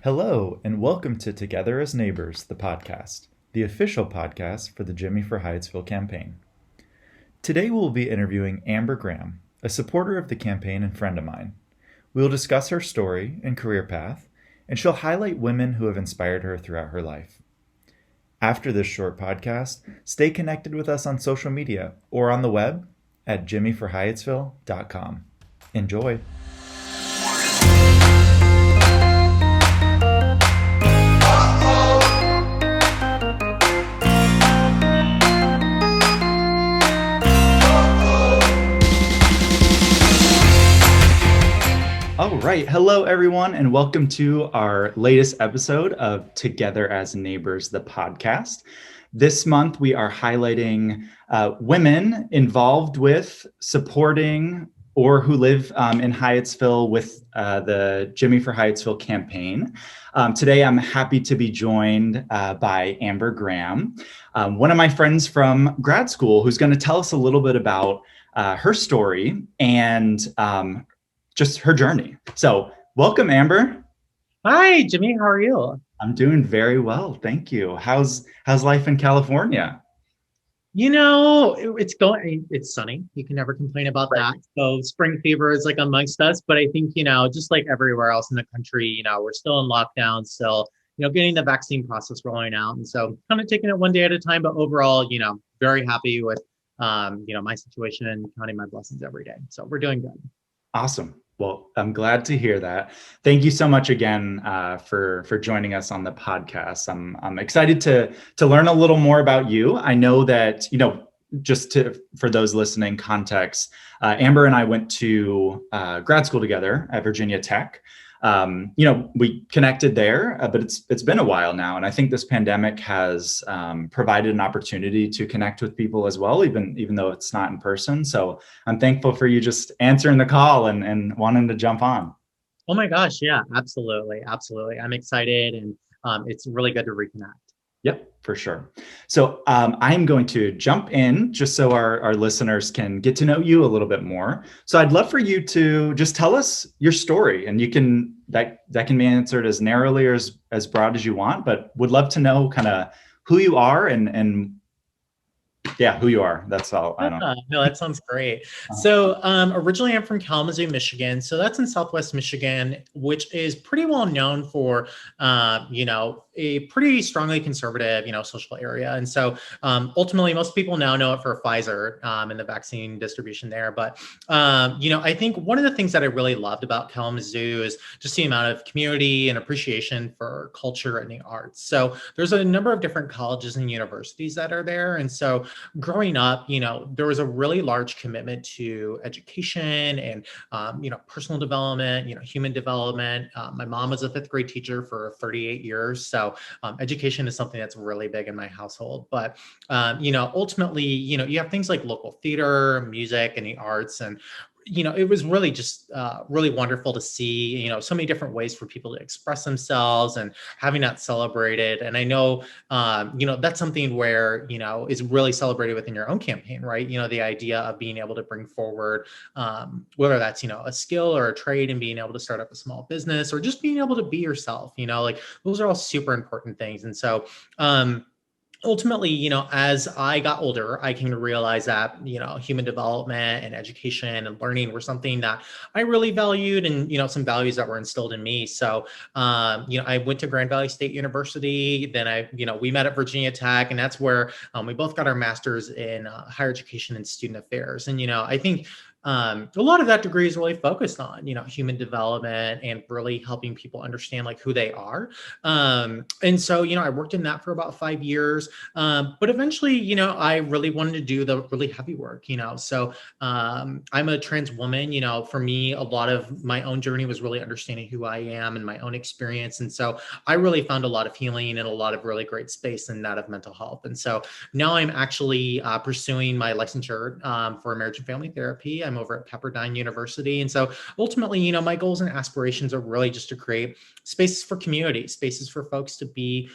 Hello, and welcome to Together as Neighbors, the podcast, the official podcast for the Jimmy for Hyattsville campaign. Today we'll be interviewing Amber Graham, a supporter of the campaign and friend of mine. We will discuss her story and career path, and she'll highlight women who have inspired her throughout her life. After this short podcast, stay connected with us on social media or on the web at jimmyforhyattsville.com. Enjoy! All right. Hello, everyone, and welcome to our latest episode of Together as Neighbors, the podcast. This month, we are highlighting women involved with supporting or who live in Hyattsville with the Jimmy for Hyattsville campaign. Today, I'm happy to be joined by Amber Graham, one of my friends from grad school, who's going to tell us a little bit about her story and just her journey. So welcome, Amber. Hi, Jimmy. How are you? I'm doing very well. Thank you. How's life in California? It's sunny. You can never complain about that. So spring fever is like amongst us, but I think, just like everywhere else in the country, we're still in lockdown, still, getting the vaccine process rolling out. And so kind of taking it one day at a time, but overall, very happy with, my situation and counting my blessings every day. So we're doing good. Awesome. Well, I'm glad to hear that. Thank you so much again for joining us on the podcast. I'm excited to learn a little more about you. I know that, for those listening, context, Amber and I went to grad school together at Virginia Tech. We connected there, but it's been a while now. And I think this pandemic has provided an opportunity to connect with people as well, even though it's not in person. So I'm thankful for you just answering the call and wanting to jump on. Oh my gosh. Yeah, absolutely. Absolutely. I'm excited and it's really good to reconnect. Yep, for sure. So I'm going to jump in just so our listeners can get to know you a little bit more. So I'd love for you to just tell us your story, and that can be answered as narrowly or as broad as you want, but would love to know kind of who you are and who you are. That's all. I don't know. No, that sounds great. So originally I'm from Kalamazoo, Michigan. So that's in Southwest Michigan, which is pretty well known for, a pretty strongly conservative, social area. And so ultimately, most people now know it for Pfizer and the vaccine distribution there. But, I think one of the things that I really loved about Kalamazoo is just the amount of community and appreciation for culture and the arts. So there's a number of different colleges and universities that are there. And so growing up, there was a really large commitment to education and, personal development, human development. My mom was a fifth grade teacher for 38 years. So education is something that's really big in my household. But, ultimately, you have things like local theater, music, and the arts. And it was really just really wonderful to see, so many different ways for people to express themselves and having that celebrated. And I know, that's something where, is really celebrated within your own campaign, right? The idea of being able to bring forward, whether that's, a skill or a trade and being able to start up a small business or just being able to be yourself, like those are all super important things. And so, ultimately, as I got older, I came to realize that, human development and education and learning were something that I really valued and, some values that were instilled in me. So, I went to Grand Valley State University. Then we met at Virginia Tech, and that's where we both got our master's in higher education and student affairs. And, I think a lot of that degree is really focused on, human development and really helping people understand like who they are. And so, I worked in that for about 5 years. But eventually, I really wanted to do the really heavy work, So I'm a trans woman, for me, a lot of my own journey was really understanding who I am and my own experience. And so I really found a lot of healing and a lot of really great space in that of mental health. And so now I'm actually pursuing my licensure for marriage and family therapy. I'm time over at Pepperdine University. And so ultimately, you know, my goals and aspirations are really just to create spaces for community, spaces for folks to be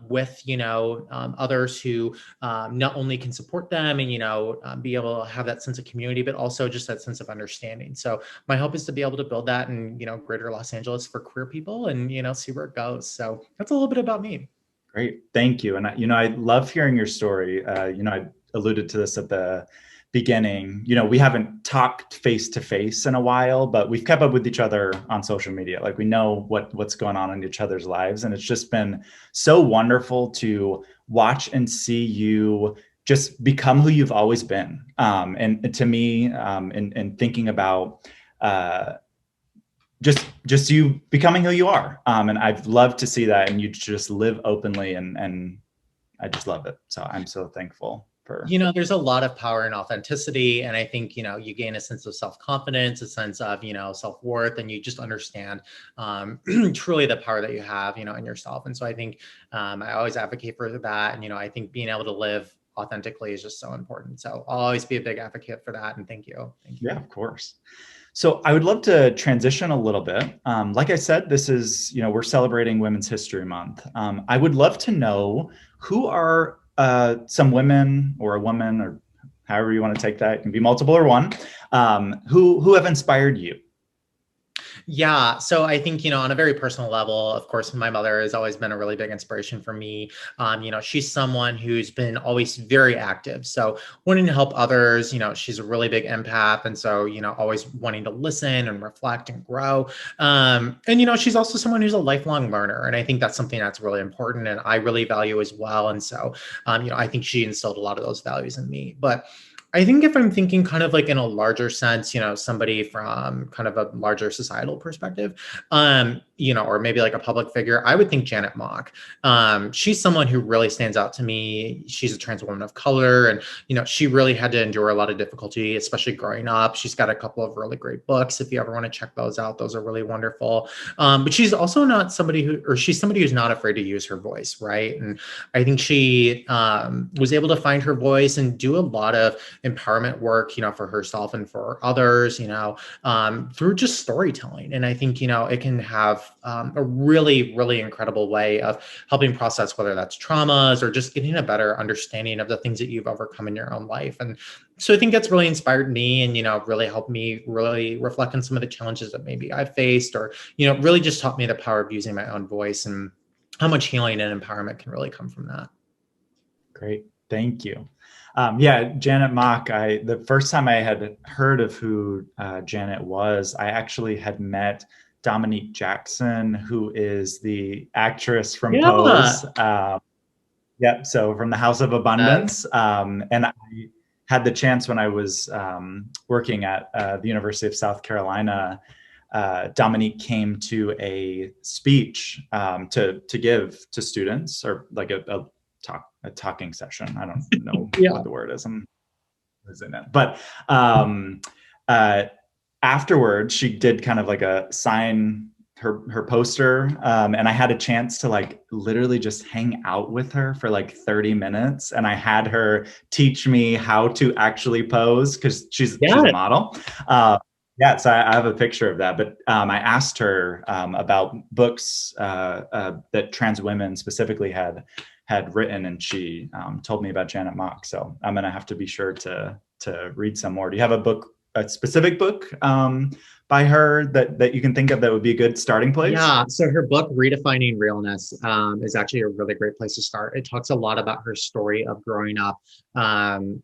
with, you know, others who not only can support them and, you know, be able to have that sense of community, but also just that sense of understanding. So my hope is to be able to build that in, you know, greater Los Angeles for queer people and, you know, see where it goes. So that's a little bit about me. Great. Thank you. And you know, I love hearing your story. You know, I alluded to this at the beginning. You know, we haven't talked face to face in a while, but we've kept up with each other on social media. Like we know what's going on in each other's lives. And it's just been so wonderful to watch and see you just become who you've always been. And to me, in thinking about just you becoming who you are. And I've loved to see that, and you just live openly, and I just love it. So I'm so thankful for. You know, there's a lot of power in authenticity. And I think, you know, you gain a sense of self-confidence, a sense of, you know, self-worth, and you just understand truly the power that you have, you know, in yourself. And so I think I always advocate for that. And, you know, I think being able to live authentically is just so important. So I'll always be a big advocate for that. And thank you. Thank you. Yeah, of course. So I would love to transition a little bit. Like I said, this is, you know, we're celebrating Women's History Month. I would love to know who are some women or a woman, or however you want to take that, it can be multiple or one, who have inspired you. Yeah. So I think, you know, on a very personal level, of course, my mother has always been a really big inspiration for me. You know, she's someone who's been always very active. So wanting to help others, you know, she's a really big empath. And so, you know, always wanting to listen and reflect and grow. And, you know, she's also someone who's a lifelong learner. And I think that's something that's really important and I really value as well. And so, you know, I think she instilled a lot of those values in me. But I think if I'm thinking kind of like in a larger sense, you know, somebody from kind of a larger societal perspective, you know, or maybe like a public figure, I would think Janet Mock. She's someone who really stands out to me. She's a trans woman of color, and, you know, she really had to endure a lot of difficulty, especially growing up. She's got a couple of really great books. If you ever want to check those out, those are really wonderful. But she's also not somebody she's somebody who's not afraid to use her voice, right? And I think she was able to find her voice and do a lot of empowerment work, you know, for herself and for others, you know, through just storytelling. And I think, you know, it can have a really, really incredible way of helping process, whether that's traumas or just getting a better understanding of the things that you've overcome in your own life. And so I think that's really inspired me and, you know, really helped me really reflect on some of the challenges that maybe I've faced, or, you know, really just taught me the power of using my own voice and how much healing and empowerment can really come from that. Great. Thank you. Yeah, Janet Mock, the first time I had heard of who Janet was, I actually had met Dominique Jackson, who is the actress from Pose. Yep, so from the House of Abundance. And I had the chance when I was working at the University of South Carolina, Dominique came to a speech to give to students, or like a talking session. I don't know what the word is. I'm losing it. But afterwards, she did kind of like a sign her poster, and I had a chance to like literally just hang out with her for like 30 minutes, and I had her teach me how to actually pose, because she's a model. Yeah, so I have a picture of that. But I asked her about books that trans women specifically had written, and she told me about Janet Mock. So I'm gonna have to be sure to read some more. Do you have a specific book by her that you can think of that would be a good starting place? Yeah, so her book, Redefining Realness, is actually a really great place to start. It talks a lot about her story of growing up,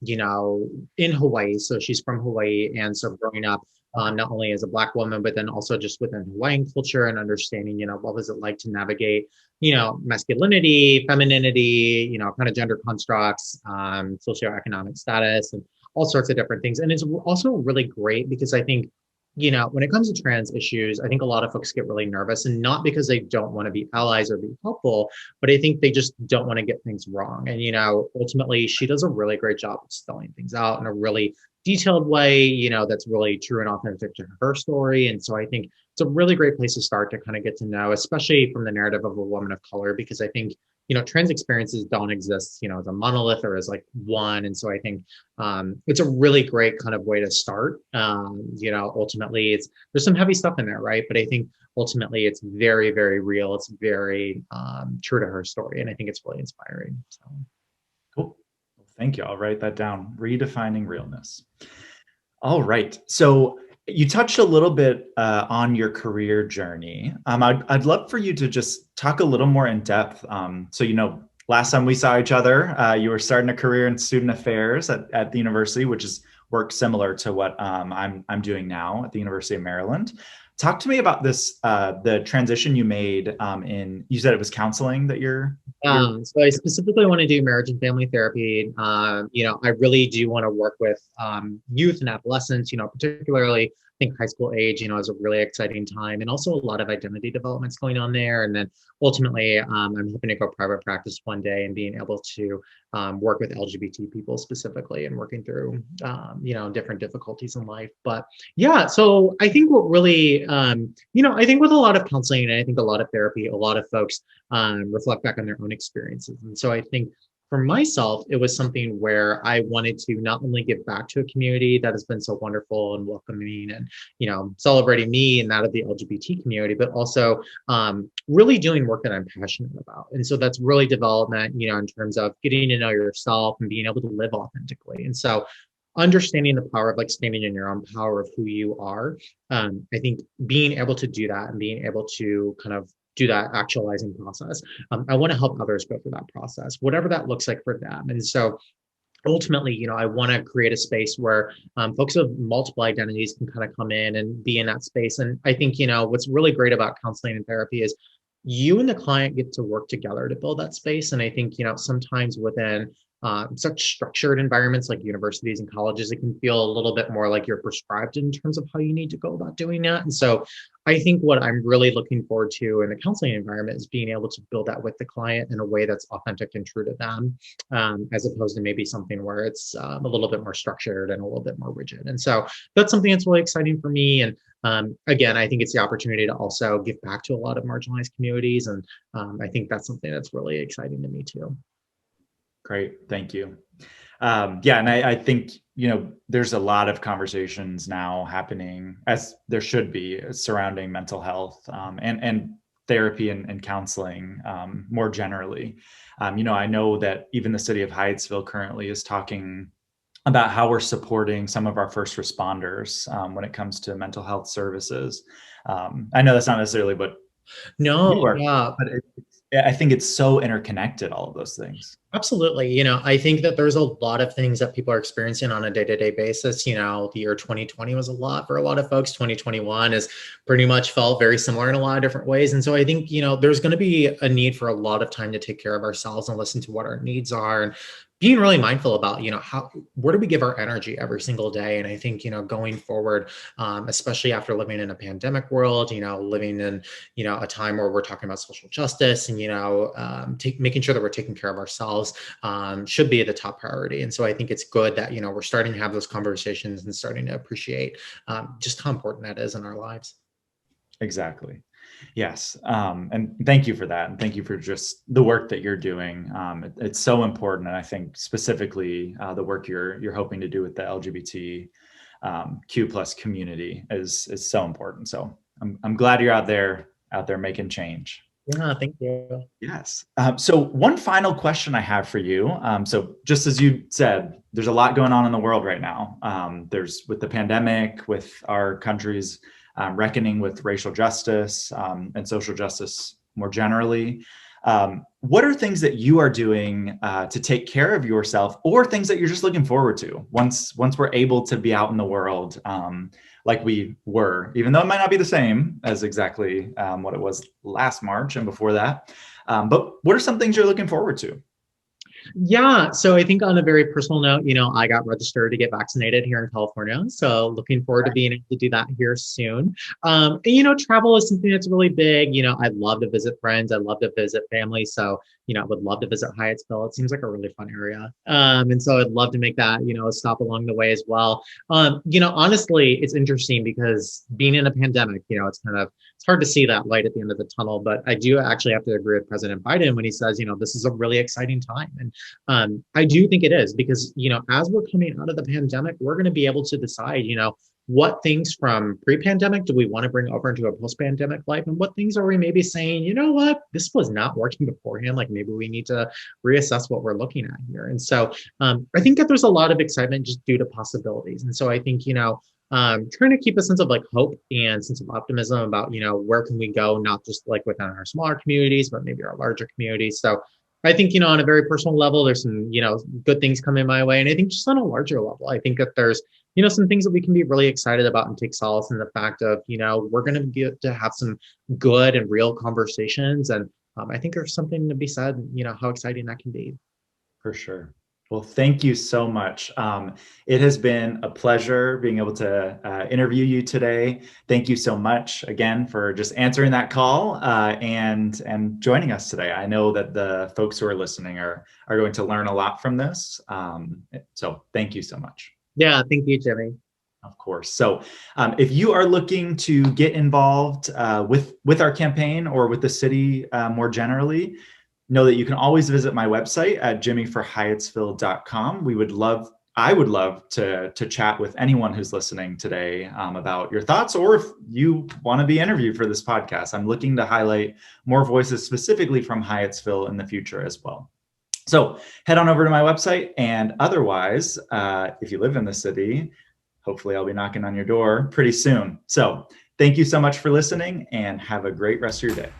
you know, in Hawaii. So she's from Hawaii. And so growing up, not only as a Black woman, but then also just within Hawaiian culture and understanding, you know, what was it like to navigate, you know, masculinity, femininity, you know, kind of gender constructs, socioeconomic status, and all sorts of different things. And it's also really great because I think, you know, when it comes to trans issues, I think a lot of folks get really nervous, and not because they don't want to be allies or be helpful, but I think they just don't want to get things wrong. And, you know, ultimately she does a really great job of spelling things out in a really detailed way, you know, that's really true and authentic to her story. And so I think it's a really great place to start to kind of get to know, especially from the narrative of a woman of color, because I think, trans experiences don't exist, as a monolith or as like one. And so I think it's a really great kind of way to start. Ultimately there's some heavy stuff in there, right? But I think ultimately it's very, very real. It's very true to her story. And I think it's really inspiring. So. Cool. Well, thank you. I'll write that down. Redefining realness. All right. So you touched a little bit on your career journey. I'd love for you to just talk a little more in depth. So, last time we saw each other, you were starting a career in student affairs at the university, which is work similar to what I'm doing now at the University of Maryland. Talk to me about this, the transition you made you said it was counseling that you're. So I specifically want to do marriage and family therapy. I really do want to work with youth and adolescents, particularly I think high school age, is a really exciting time, and also a lot of identity developments going on there. And then ultimately, I'm hoping to go private practice one day and being able to work with LGBT people specifically and working through, different difficulties in life. But yeah, so I think what really, I think with a lot of counseling and I think a lot of therapy, a lot of folks reflect back on their own experiences. And so I think for myself, it was something where I wanted to not only give back to a community that has been so wonderful and welcoming and, celebrating me and that of the LGBT community, but also really doing work that I'm passionate about. And so that's really development, in terms of getting to know yourself and being able to live authentically. And so understanding the power of like standing in your own power of who you are. I think being able to do that and being able to kind of do that actualizing process. I want to help others go through that process, whatever that looks like for them. And so ultimately, I want to create a space where folks of multiple identities can kind of come in and be in that space. And I think, what's really great about counseling and therapy is you and the client get to work together to build that space. And I think, sometimes within such structured environments like universities and colleges, it can feel a little bit more like you're prescribed in terms of how you need to go about doing that. And so I think what I'm really looking forward to in the counseling environment is being able to build that with the client in a way that's authentic and true to them, as opposed to maybe something where it's a little bit more structured and a little bit more rigid. And so that's something that's really exciting for me. And again, I think it's the opportunity to also give back to a lot of marginalized communities. And I think that's something that's really exciting to me too. Great. Thank you. And I think, there's a lot of conversations now happening, as there should be, surrounding mental health and therapy and counseling more generally. I know that even the city of Hyattsville currently is talking about how we're supporting some of our first responders when it comes to mental health services. I know that's not necessarily what you are, but I think it's so interconnected, all of those things. Absolutely. I think that there's a lot of things that people are experiencing on a day-to-day basis. The year 2020 was a lot for a lot of folks. 2021 has pretty much felt very similar in a lot of different ways. And so I think, there's going to be a need for a lot of time to take care of ourselves and listen to what our needs are, and being really mindful about, where do we give our energy every single day? And I think, going forward, especially after living in a pandemic world, living in, a time where we're talking about social justice and, making sure that we're taking care of ourselves should be the top priority. And so I think it's good that, we're starting to have those conversations and starting to appreciate just how important that is in our lives. Exactly. Yes. And thank you for that. And thank you for just the work that you're doing. It's so important. And I think specifically the work you're hoping to do with the LGBTQ plus community is so important. So I'm glad you're out there making change. Yeah, thank you. Yes. So one final question I have for you. So just as you said, there's a lot going on in the world right now. There's with the pandemic, with our country's reckoning with racial justice and social justice more generally. What are things that you are doing to take care of yourself, or things that you're just looking forward to once we're able to be out in the world like we were, even though it might not be the same as exactly what it was last March and before that. But what are some things you're looking forward to? Yeah, so I think on a very personal note, I got registered to get vaccinated here in California. So looking forward to being able to do that here soon. And, travel is something that's really big. I'd love to visit friends. I'd love to visit family. So, I would love to visit Hyattsville. It seems like a really fun area. And so I'd love to make that, a stop along the way as well. Honestly, it's interesting because being in a pandemic, it's hard to see that light at the end of the tunnel. But I do actually have to agree with President Biden when he says, this is a really exciting time. And I do think it is because, as we're coming out of the pandemic, we're going to be able to decide, what things from pre-pandemic do we want to bring over into a post-pandemic life, and what things are we maybe saying, what, this was not working beforehand, like maybe we need to reassess what we're looking at here. And so I think that there's a lot of excitement just due to possibilities. And so I think, trying to keep a sense of like hope and sense of optimism about, where can we go, not just like within our smaller communities, but maybe our larger communities. So I think, on a very personal level, there's some, good things coming my way. And I think just on a larger level, I think that there's, some things that we can be really excited about and take solace in the fact of, we're going to get to have some good and real conversations. And I think there's something to be said, how exciting that can be. For sure. Well, thank you so much. It has been a pleasure being able to interview you today. Thank you so much again for just answering that call and joining us today. I know that the folks who are listening are going to learn a lot from this. So thank you so much. Yeah, thank you, Jimmy. Of course. So if you are looking to get involved with our campaign or with the city more generally, know that you can always visit my website at jimmyforhyattsville.com. I would love to chat with anyone who's listening today about your thoughts, or if you want to be interviewed for this podcast. I'm looking to highlight more voices specifically from Hyattsville in the future as well. So head on over to my website, and otherwise, if you live in the city, hopefully I'll be knocking on your door pretty soon. So thank you so much for listening, and have a great rest of your day.